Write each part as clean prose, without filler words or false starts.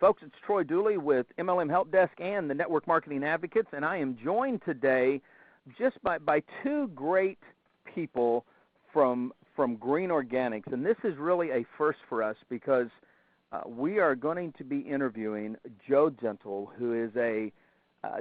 Folks, it's Troy Dooley with MLM Help Desk and the Network Marketing Advocates, and I am joined today just by two great people from Green Organics. And this is really a first for us because we are going to be interviewing Joe Gentle, who is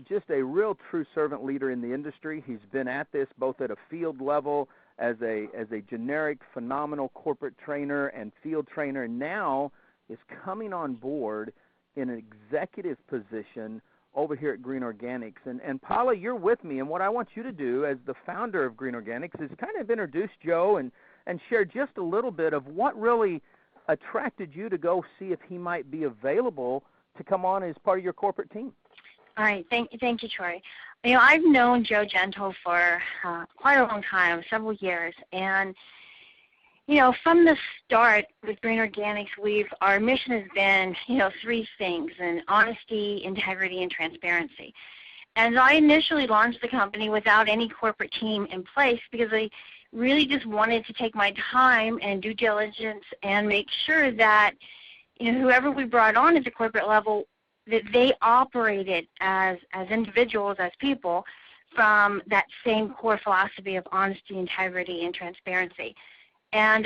just a real true servant leader in the industry. He's been at this both at a field level as a generic, phenomenal corporate trainer and field trainer. Now is coming on board in an executive position over here at Green Organics. And Paula, you're with me, and what I want you to do as the founder of Green Organics is kind of introduce Joe and share just a little bit of what really attracted you to go see if he might be available to come on as part of your corporate team. All right, thank you, Troy. You know, I've known Joe Gentle for quite a long time, several years, and you know, from the start with Green Organics, our mission has been, you know, three things: and honesty, integrity, and transparency. And I initially launched the company without any corporate team in place because I really just wanted to take my time and due diligence and make sure that, you know, whoever we brought on at the corporate level, that they operated as individuals, as people, from that same core philosophy of honesty, integrity, and transparency. And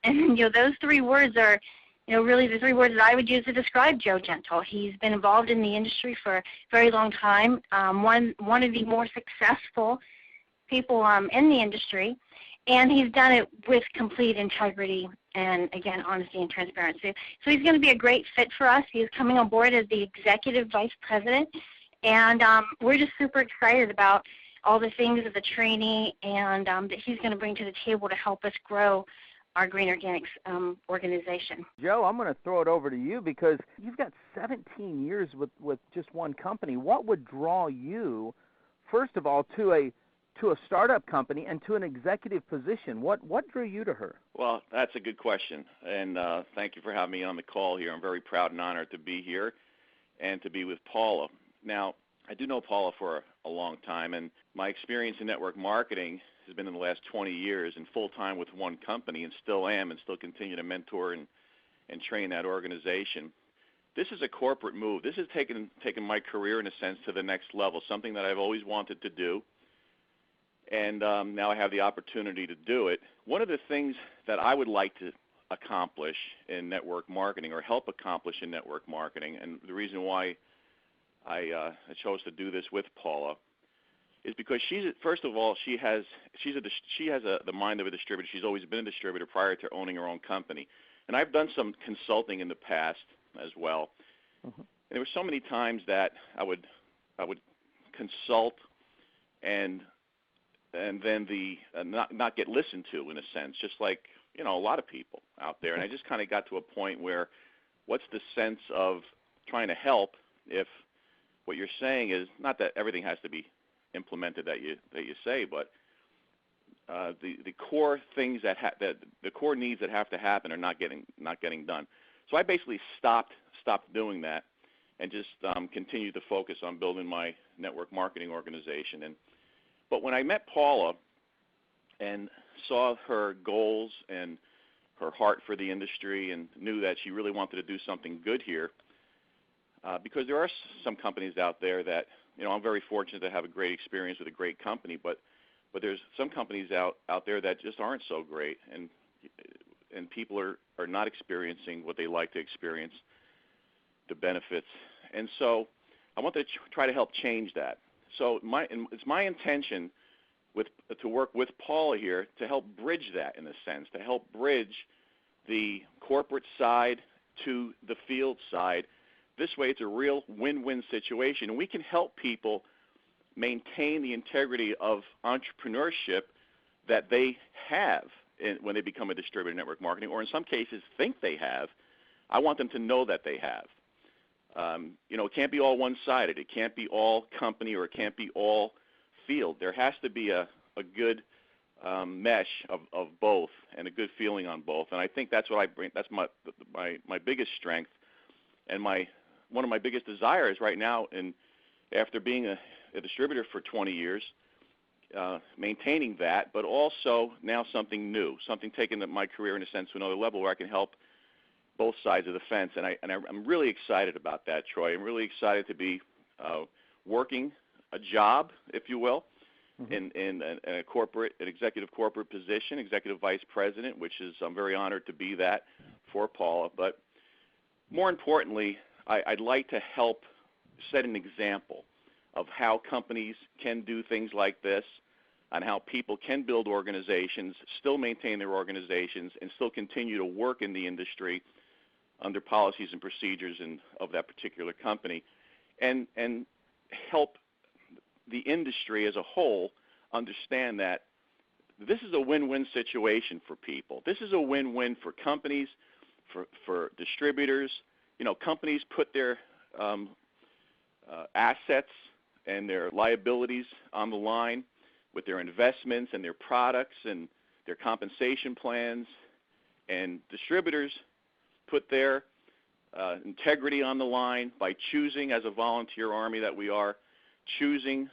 you know, those three words are, you know, really the three words that I would use to describe Joe Gentle. He's been involved in the industry for a very long time, one of the more successful people in the industry, and he's done it with complete integrity and, again, honesty and transparency. So he's going to be a great fit for us. He's coming on board as the Executive Vice President, and we're just super excited about all the things of the training and that he's going to bring to the table to help us grow our Green Organics organization. Joe, I'm going to throw it over to you because you've got 17 years with just one company. What would draw you, first of all, to a startup company and to an executive position? What drew you to her? Well, that's a good question, and thank you for having me on the call here. I'm very proud and honored to be here and to be with Paula. Now, I do know Paula for a long time, and my experience in network marketing has been in the last 20 years and full-time with one company, and still am and still continue to mentor and train that organization. This is a corporate move. This has taken my career, in a sense, to the next level, something that I've always wanted to do, and now I have the opportunity to do it. One of the things that I would like to accomplish in network marketing, or help accomplish in network marketing, and the reason why I chose to do this with Paula, is because first of all, she has the mind of a distributor. She's always been a distributor prior to owning her own company, and I've done some consulting in the past as well. Mm-hmm. And there were so many times that I would consult and then not get listened to, in a sense, just like, you know, a lot of people out there. And I just kind of got to a point where, what's the sense of trying to help if what you're saying is not that everything has to be implemented that you say, but the core things the core needs that have to happen are not getting done. So I basically stopped doing that and just continued to focus on building my network marketing organization. But when I met Paula and saw her goals and her heart for the industry and knew that she really wanted to do something good here, because there are some companies out there that, you know, I'm very fortunate to have a great experience with a great company, but there's some companies out there that just aren't so great, and people are not experiencing what they like to experience, the benefits. And so I want to try to help change that. So it's my intention to work with Paula here to help bridge that, in a sense, to help bridge the corporate side to the field side. This way it's a real win-win situation, and we can help people maintain the integrity of entrepreneurship that they have when they become a distributor in network marketing, or in some cases think they have. I want them to know that they have. You know, it can't be all one-sided. It can't be all company, or it can't be all field. There has to be a good mesh of both, and a good feeling on both. And I think that's what I bring. That's my biggest strength, and one of my biggest desires right now, and after being a distributor for 20 years, maintaining that, but also now something new, something taking my career, in a sense, to another level where I can help both sides of the fence, and I'm really excited about that, Troy. I'm really excited to be working a job, if you will, in an executive corporate position, executive vice president, which is I'm very honored to be that for Paula. But more importantly, I'd like to help set an example of how companies can do things like this, on how people can build organizations, still maintain their organizations, and still continue to work in the industry under policies and procedures of that particular company, and help the industry as a whole understand that this is a win-win situation for people. This is a win-win for companies, for distributors. You know, companies put their assets and their liabilities on the line with their investments and their products and their compensation plans, and distributors put their integrity on the line by choosing, as a volunteer army that we are, choosing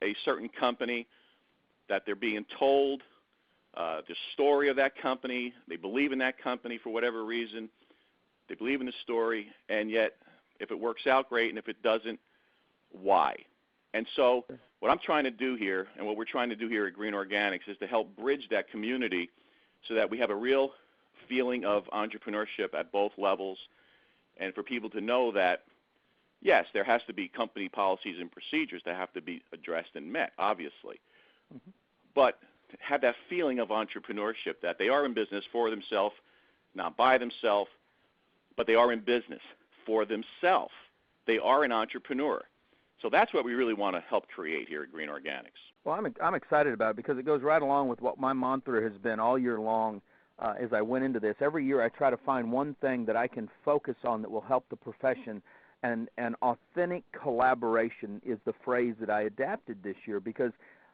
a certain company that they're being told the story of that company. They believe in that company for whatever reason. They believe in the story, and yet if it works out, great, and if it doesn't, why? And so what I'm trying to do here, and what we're trying to do here at Green Organics, is to help bridge that community so that we have a real feeling of entrepreneurship at both levels, and for people to know that, yes, there has to be company policies and procedures that have to be addressed and met, obviously, but have that feeling of entrepreneurship, that they are in business for themselves, not by themselves, but they are in business for themselves. They are an entrepreneur. So that's what we really want to help create here at Green Organics. Well, I'm excited about it because it goes right along with what my mantra has been all year long as I went into this. Every year I try to find one thing that I can focus on that will help the profession, and authentic collaboration is the phrase that I adapted this year because,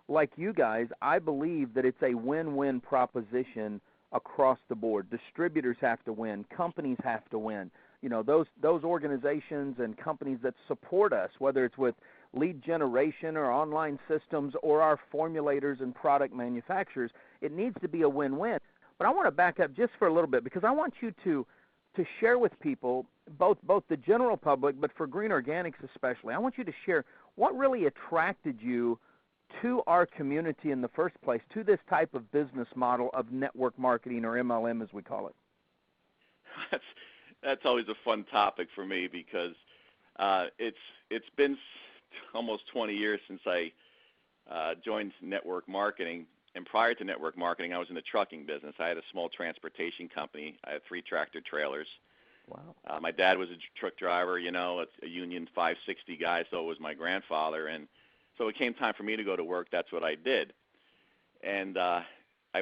like you guys, I believe that it's a win-win proposition across the board. Distributors have to win. Companies have to win. You know, those organizations and companies that support us, whether it's with lead generation or online systems or our formulators and product manufacturers, it needs to be a win-win. But I want to back up just for a little bit because I want you to share with people, both the general public, but for Green Organics especially, I want you to share what really attracted you to our community in the first place, to this type of business model of network marketing, or MLM as we call it. That's always a fun topic for me because it's been almost 20 years since I joined network marketing. And prior to network marketing, I was in the trucking business. I had a small transportation company. I had 3 tractor trailers. Wow. My dad was a truck driver, you know, a Union 560 guy, so was my grandfather. And so it came time for me to go to work. That's what I did. And I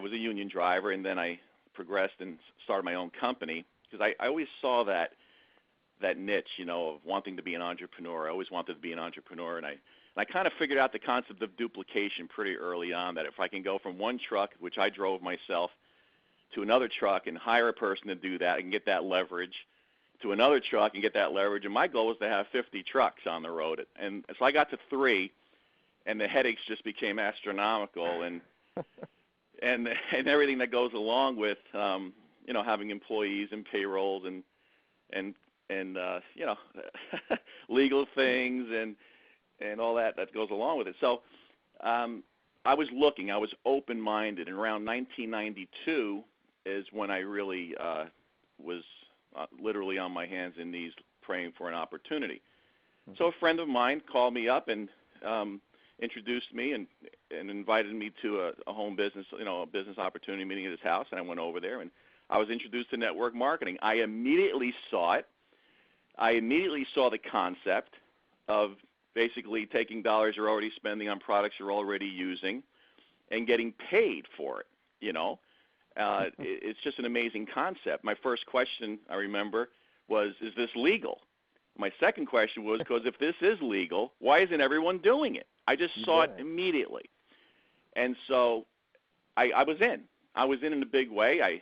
was a union driver, and then I progressed and started my own company because I always saw that niche, you know, of wanting to be an entrepreneur. I always wanted to be an entrepreneur, and I kind of figured out the concept of duplication pretty early on, that if I can go from one truck, which I drove myself, to another truck and hire a person to do that, I can get that leverage, to another truck and get that leverage. And my goal was to have 50 trucks on the road. And so I got to 3, and the headaches just became astronomical, and and everything that goes along with, you know, having employees and payrolls and you know, legal things and all that goes along with it. So I was looking. I was open-minded, and around 1992 is when I really was literally on my hands and knees praying for an opportunity. So a friend of mine called me up and introduced me and invited me to a home business, you know, a business opportunity meeting at his house, and I went over there, and I was introduced to network marketing. I immediately saw it. I immediately saw the concept of basically taking dollars you're already spending on products you're already using and getting paid for it, you know. It's just an amazing concept. My first question, I remember, was, is this legal? My second question was, because if this is legal, why isn't everyone doing it? I just saw it immediately. And so I was in. I was in a big way.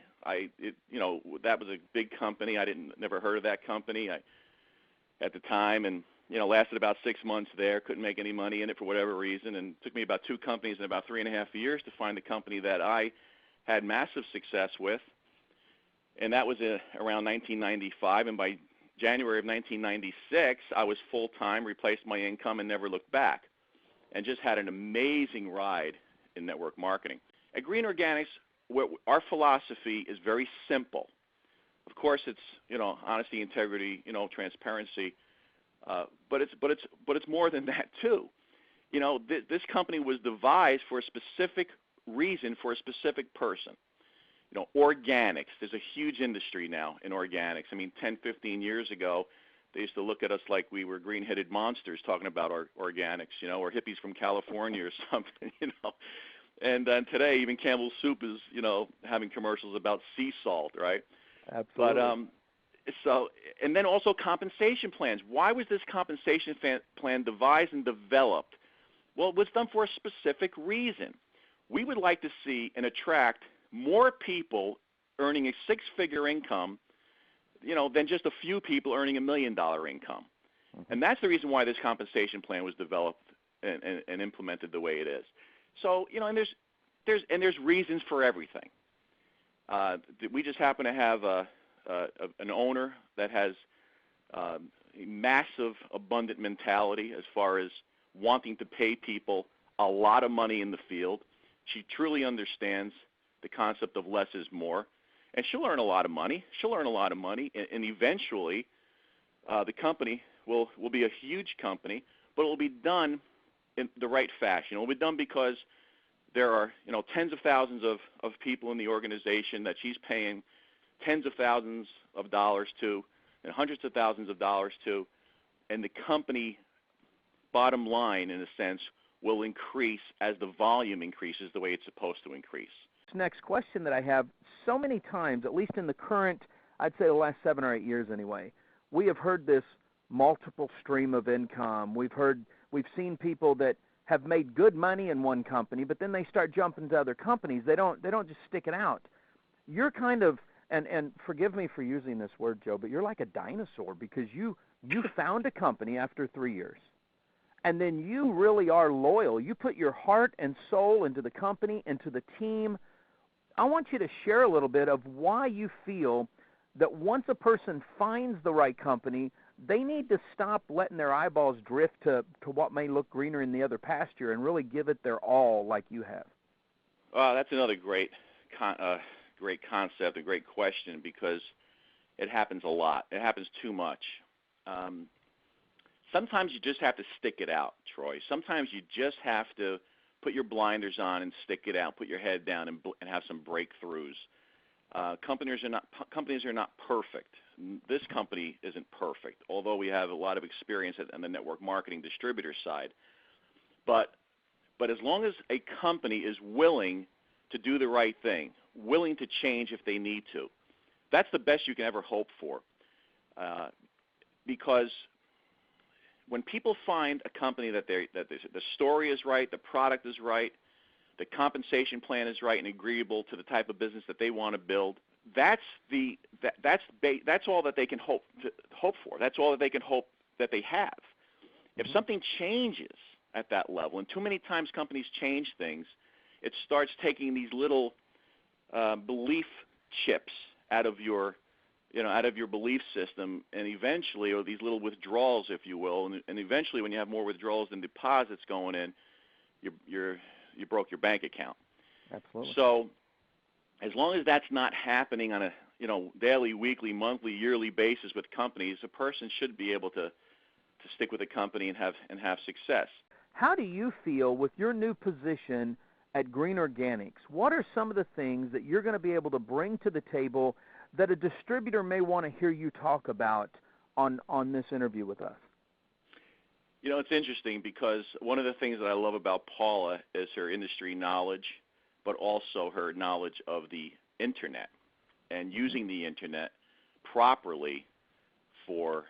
You know, that was a big company. I never heard of that company at the time, and you know, lasted about 6 months there. Couldn't make any money in it for whatever reason, and it took me about 2 companies in about 3.5 years to find the company that I had massive success with. and that was around 1995. And by January of 1996, I was full-time, replaced my income, and never looked back, and just had an amazing ride in network marketing. At Green Organics, our philosophy is very simple. Of course, it's honesty, integrity, transparency, but it's more than that too. This company was devised for a specific reason, for a specific person. Organics. There's a huge industry now in organics. I mean, 10, 15 years ago, they used to look at us like we were green-headed monsters talking about our organics, or hippies from California or something, And then today, even Campbell's Soup is, having commercials about sea salt, right? Absolutely. But and then also compensation plans. Why was this compensation plan devised and developed? Well, it was done for a specific reason. We would like to see and attract more people earning a six-figure income, than just a few people earning $1 million income. Mm-hmm. And that's the reason why this compensation plan was developed and implemented the way it is. So, and there's reasons for everything. We just happen to have an owner that has a massive, abundant mentality as far as wanting to pay people a lot of money in the field. She truly understands the concept of less is more, and she'll earn a lot of money. And eventually the company will be a huge company, but it will be done in the right fashion. It will be done because there are tens of thousands of people in the organization that she's paying tens of thousands of dollars to and hundreds of thousands of dollars to, and the company bottom line, in a sense, will increase as the volume increases the way it's supposed to increase. This next question that I have, so many times, at least in the current, I'd say the last 7 or 8 years anyway, we have heard this multiple stream of income. We've seen people that have made good money in one company, but then they start jumping to other companies. They don't just stick it out. You're kind of, and forgive me for using this word, Joe, but you're like a dinosaur, because you found a company after 3 years. And then you really are loyal. You put your heart and soul into the company, into the team. I want you to share a little bit of why you feel that once a person finds the right company, they need to stop letting their eyeballs drift to what may look greener in the other pasture and really give it their all like you have. That's another great concept, a great question, because it happens a lot. It happens too much. Sometimes you just have to stick it out, Troy. Sometimes you just have to put your blinders on and stick it out, put your head down and have some breakthroughs. Companies are not perfect. This company isn't perfect, although we have a lot of experience on the network marketing distributor side. But as long as a company is willing to do the right thing, willing to change if they need to, that's the best you can ever hope for. Because when people find a company that the story is right, the product is right, the compensation plan is right and agreeable to the type of business that they want to build, that's all that they can hope for. That's all that they can hope that they have. If something changes at that level, and too many times companies change things, it starts taking these little belief chips out of your belief system, and eventually, or these little withdrawals, if you will, and eventually, when you have more withdrawals than deposits going in, you broke your bank account. Absolutely. So, as long as that's not happening on a daily, weekly, monthly, yearly basis with companies, a person should be able to stick with a company and have success. How do you feel with your new position at Green Organics? What are some of the things that you're going to be able to bring to the table that a distributor may want to hear you talk about on this interview with us? It's interesting because one of the things that I love about Paula is her industry knowledge, but also her knowledge of the Internet and using the Internet properly for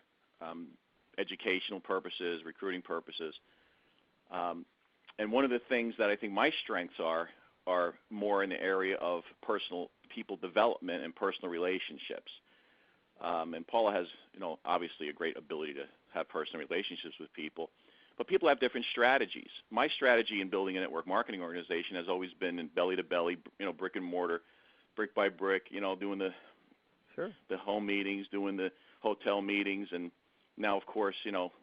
educational purposes, recruiting purposes. And one of the things that I think my strengths are more in the area of personal people development and personal relationships. And Paula has, obviously a great ability to have personal relationships with people, but people have different strategies. My strategy in building a network marketing organization has always been in belly to belly, brick and mortar, brick by brick, doing the Sure. the home meetings, doing the hotel meetings, and now, of course,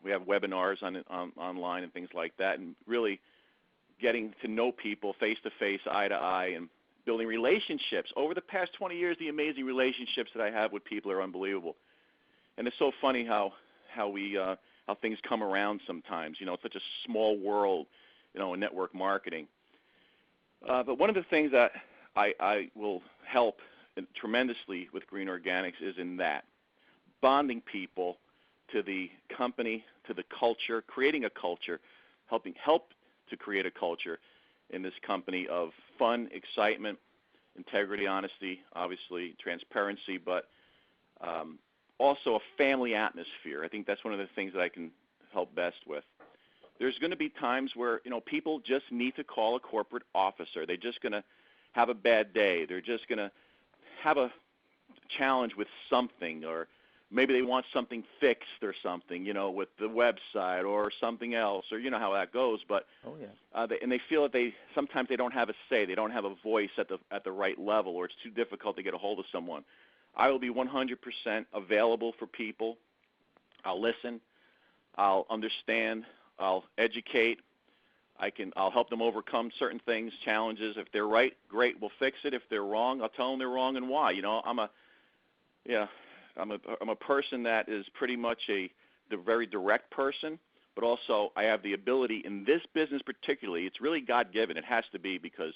we have webinars online and things like that, and really getting to know people face-to-face, eye-to-eye, and building relationships. Over the past 20 years, the amazing relationships that I have with people are unbelievable. And it's so funny how things come around sometimes. It's such a small world, in network marketing. But one of the things that I will help tremendously with Green Organics is in that, bonding people to the company, to the culture, creating a culture, help to create a culture in this company of fun, excitement, integrity, honesty, obviously transparency, but also a family atmosphere. I think that's one of the things that I can help best with. There's going to be times where, people just need to call a corporate officer. They're just going to have a bad day. They're just going to have a challenge with something, or maybe they want something fixed or something, with the website or something else, or how that goes. But oh, yeah. They feel that sometimes they don't have a say. They don't have a voice at the right level, or it's too difficult to get a hold of someone. I will be 100% available for people. I'll listen. I'll understand. I'll educate. I'll help them overcome certain things, challenges. If they're right, great, we'll fix it. If they're wrong, I'll tell them they're wrong and why. I'm a person that is pretty much the very direct person, but also I have the ability in this business particularly. It's really God-given. It has to be, because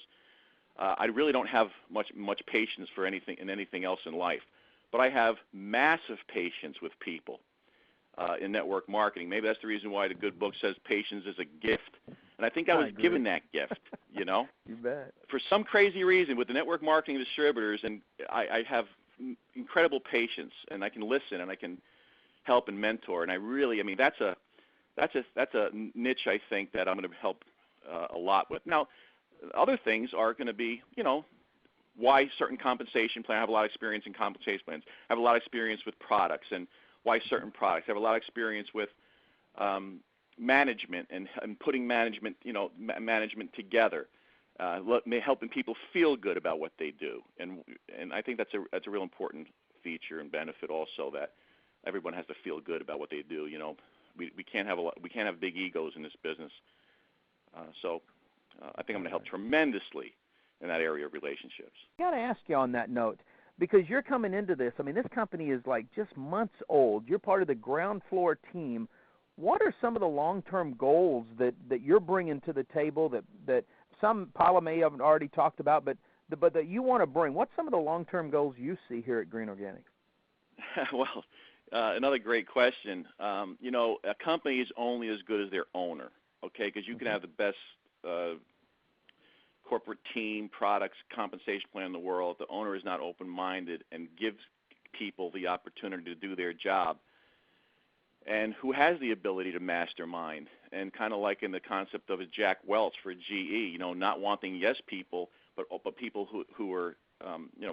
I really don't have much patience for anything else in life. But I have massive patience with people in network marketing. Maybe that's the reason why the good book says patience is a gift. And I think I was given that gift, You bet. For some crazy reason with the network marketing distributors, and I have incredible patience, and I can listen, and I can help and mentor. And I really, that's a niche I think that I'm going to help a lot with. Now, other things are going to be, why certain compensation plans. I have a lot of experience in compensation plans. I have a lot of experience with products and why certain products. I have a lot of experience with management and putting management, management together, helping people feel good about what they do. And I think that's a real important feature and benefit also, that everyone has to feel good about what they do. We can't have big egos in this business. So I think I'm going to help tremendously in that area of relationships. I got to ask you on that note, because you're coming into this. This company is like just months old. You're part of the ground floor team. What are some of the long-term goals that you're bringing to the table that some Paula may have already talked about, but that you want to bring? What's some of the long-term goals you see here at Green Organics? Well, another great question. A company is only as good as their owner, okay? Because you can have the best corporate team, products, compensation plan in the world. If the owner is not open-minded and gives people the opportunity to do their job, and who has the ability to mastermind, and kind of like in the concept of a Jack Welch for GE, not wanting yes people, but people who are,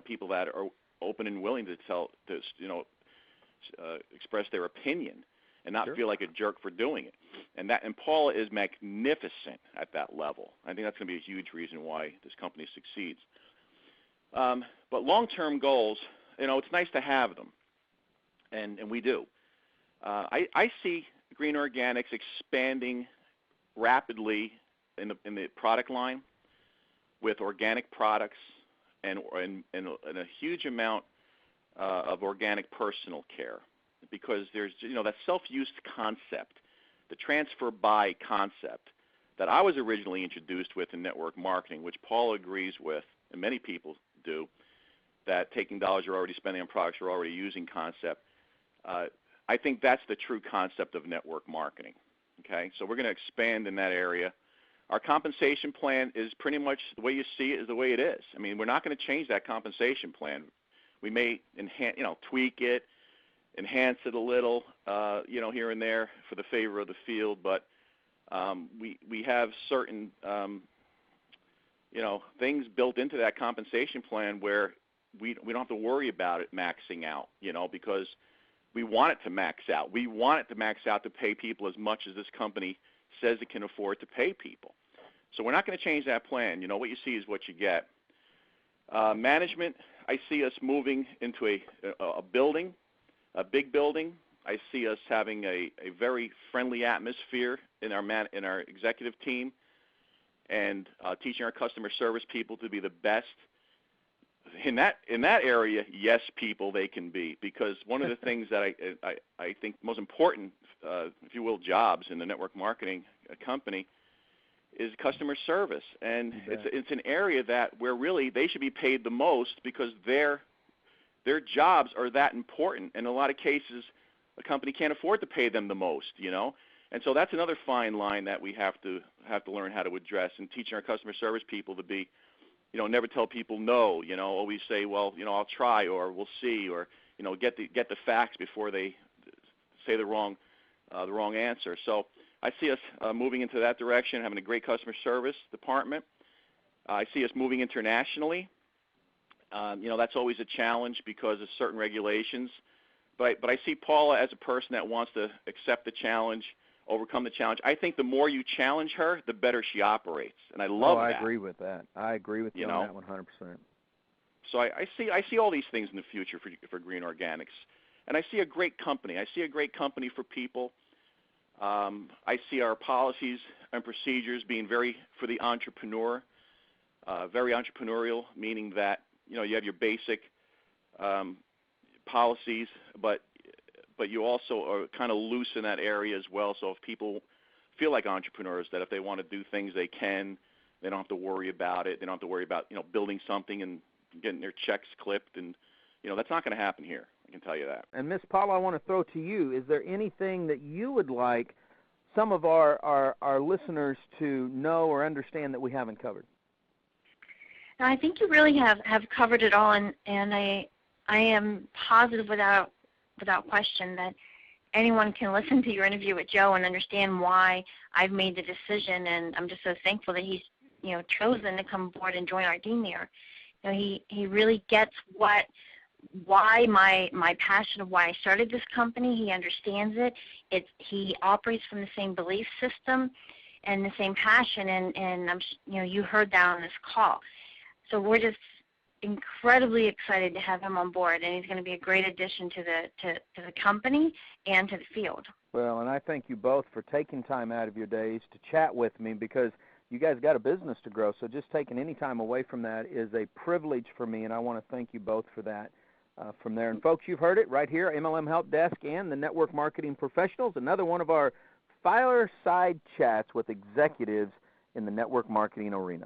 people that are open and willing to express their opinion and not feel like a jerk for doing it. And Paula is magnificent at that level. I think that's going to be a huge reason why this company succeeds. But long-term goals, it's nice to have them, and we do. I see Green Organics expanding rapidly in the product line with organic products and a huge amount of organic personal care, because there's that self-use concept, the transfer buy concept that I was originally introduced with in network marketing, which Paul agrees with, and many people do, that taking dollars you're already spending on products you're already using concept. I think that's the true concept of network marketing. Okay, so we're going to expand in that area. Our compensation plan is pretty much the way you see it is the way it is. We're not going to change that compensation plan. We may tweak it, enhance it a little, here and there for the favor of the field, but we have certain, things built into that compensation plan where we don't have to worry about it maxing out, because we want it to max out. We want it to max out to pay people as much as this company says it can afford to pay people. So we're not going to change that plan. What you see is what you get. Management, I see us moving into a building, a big building. I see us having a very friendly atmosphere in our executive team, and teaching our customer service people to be the best in that area. Yes, people they can be, because one of the things that I think most important, if you will, jobs in the network marketing company is customer service, and it's an area where really they should be paid the most, because their jobs are that important. In a lot of cases, a company can't afford to pay them the most, And so that's another fine line that we have to learn how to address, and teaching our customer service people to be, never tell people no, always say, well, I'll try, or we'll see, or get the facts before they say the wrong answer. So I see us moving into that direction, having a great customer service department. I see us moving internationally. That's always a challenge because of certain regulations. But I see Paula as a person that wants to accept the challenge, overcome the challenge. I think the more you challenge her, the better she operates, and I love that. I agree with that. I agree with you on that 100%. So I see all these things in the future for Green Organics, and I see a great company. I see a great company for people. I see our policies and procedures being very for the entrepreneur, very entrepreneurial, meaning that you have your basic policies, but you also are kind of loose in that area as well. So if people feel like entrepreneurs, that if they want to do things, they can. They don't have to worry about it. They don't have to worry about building something and getting their checks clipped, and that's not going to happen here. I can tell you that. And Ms. Paula, I want to throw to you, is there anything that you would like some of our listeners to know or understand that we haven't covered? Now, I think you really have covered it all, and I am positive without question that anyone can listen to your interview with Joe and understand why I've made the decision, and I'm just so thankful that he's chosen to come aboard and join our team here. He really gets why my passion of why I started this company. He understands it. He operates from the same belief system and the same passion, and I'm you heard that on this call. So we're just incredibly excited to have him on board, and he's going to be a great addition to the company and to the field. Well, and I thank you both for taking time out of your days to chat with me, because you guys got a business to grow, so just taking any time away from that is a privilege for me, and I want to thank you both for that from there. And folks, you've heard it right here, MLM Help Desk and the Network Marketing Professionals, another one of our fireside chats with executives in the network marketing arena.